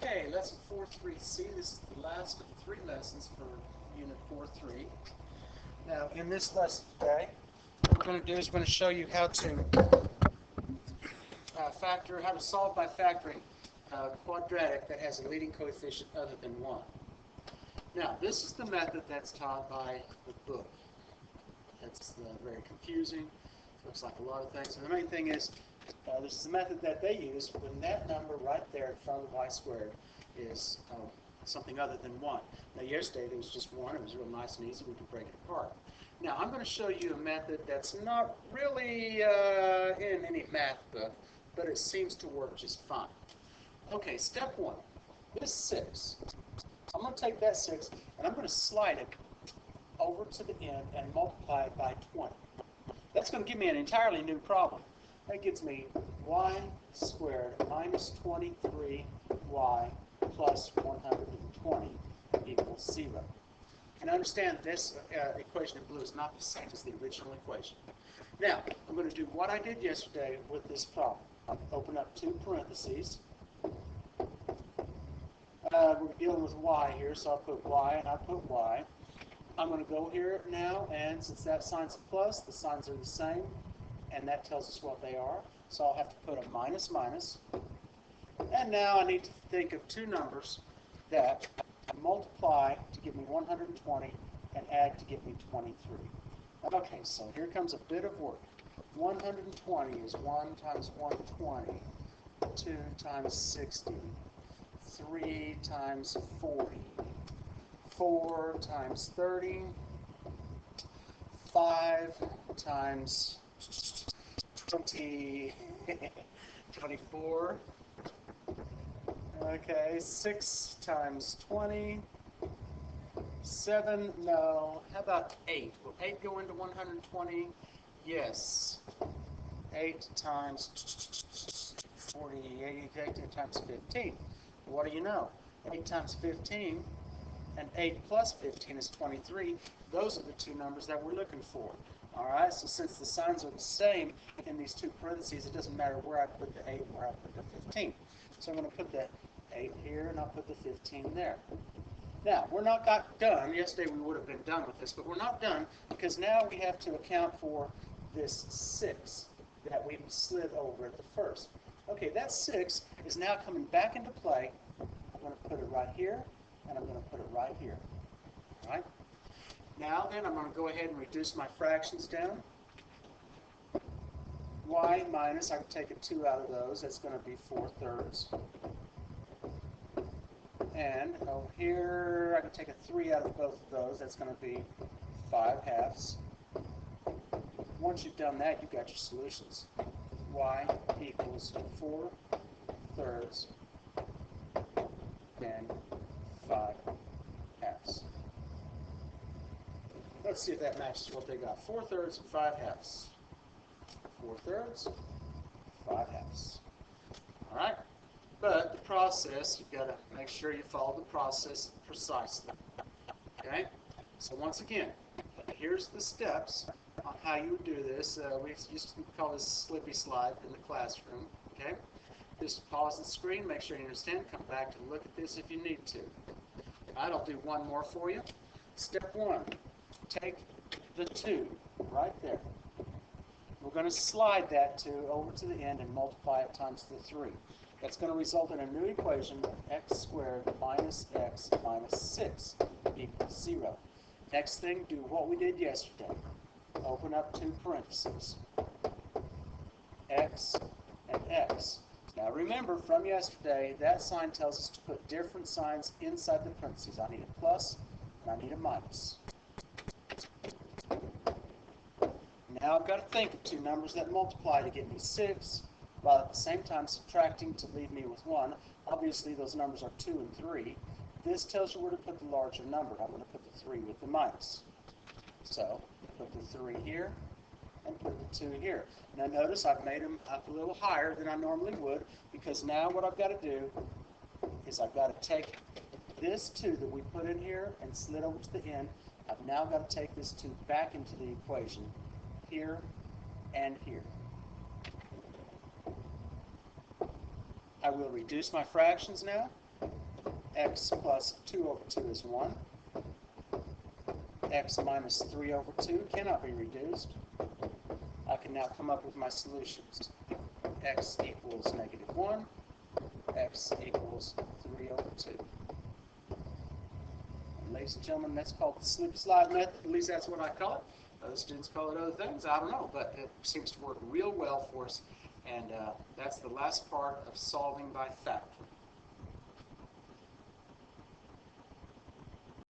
Okay, lesson 4.3c. This is the last of 3 lessons for unit 4.3. Now, in this lesson today, what we're going to do is we're going to show you how to how to solve by factoring a quadratic that has a leading coefficient other than 1. Now, this is the method that's taught by the book. It's very confusing. Looks like a lot of things. And the main thing is, this is the method that they use when that number right there in front of y squared is something other than 1. Now, yesterday there was just 1. It was real nice and easy. We could break it apart. Now, I'm going to show you a method that's not really in any math book, but it seems to work just fine. Okay, step 1. This 6. I'm going to take that 6 and I'm going to slide it over to the end and multiply it by 20. That's going to give me an entirely new problem. That gives me y squared minus 23y plus 120 equals 0. And understand this equation in blue is not the same as the original equation. Now, I'm going to do what I did yesterday with this problem. Open up 2 parentheses. We're dealing with y here, so I'll put y and I'll put y. I'm going to go here now, and since that sign's a plus, the signs are the same, and that tells us what they are. So I'll have to put a minus minus. And now I need to think of 2 numbers that multiply to give me 120 and add to give me 23. Okay, so here comes a bit of work. 120 is 1 times 120, 2 times 60, 3 times 40, 4 times 30, 5 times 20, 24, okay, 6 times 20, 7, no, how about 8? Will 8 go into 120? Yes. 8 times 40, 8 times 15. What do you know? 8 times 15 and 8 plus 15 is 23. Those are the 2 numbers that we're looking for. Alright, so since the signs are the same in these 2 parentheses, it doesn't matter where I put the 8 and where I put the 15. So I'm going to put the 8 here and I'll put the 15 there. Now, we're not done. Yesterday we would have been done with this, but we're not done because now we have to account for this 6 that we slid over at the first. Okay, that 6 is now coming back into play. I'm going to put it right here, and I'm going to put it right here. All right? Now then, I'm going to go ahead and reduce my fractions down. Y minus, I can take a 2 out of those. That's going to be 4/3. And over here, I can take a 3 out of both of those. That's going to be 5/2. Once you've done that, you've got your solutions. Y equals 4/3 and 5/2. Let's see if that matches what they got. 4/3 and 5/2. 4/3, 5/2. All right. But the process, you've got to make sure you follow the process precisely. Okay? So once again, here's the steps on how you would do this. We used to call this slippy slide in the classroom. Okay? Just pause the screen, make sure you understand, come back to look at this if you need to. All right, I'll do one more for you. Step 1, take the 2 right there. We're going to slide that 2 over to the end and multiply it times the 3. That's going to result in a new equation of x squared minus x minus 6 equals 0. Next thing, do what we did yesterday. Open up 2 parentheses. X and x. Now remember from yesterday, that sign tells us to put different signs inside the parentheses. I need a plus and I need a minus. Now I've got to think of 2 numbers that multiply to get me 6, while at the same time subtracting to leave me with 1. Obviously those numbers are 2 and 3. This tells you where to put the larger number. I'm going to put the 3 with the minus. So put the 3 here and put the 2 here. Now notice I've made them up a little higher than I normally would, because now what I've got to do is I've got to take this 2 that we put in here and slid over to the end. I've now got to take this 2 back into the equation here and here. I will reduce my fractions now. x plus 2 over 2 is 1. X minus 3 over 2 cannot be reduced. I can now come up with my solutions. X equals -1. X equals 3 over 2. And ladies and gentlemen, that's called the slip slide method. At least that's what I call it. Other students call it other things. I don't know, but it seems to work real well for us. And that's the last part of solving by factoring.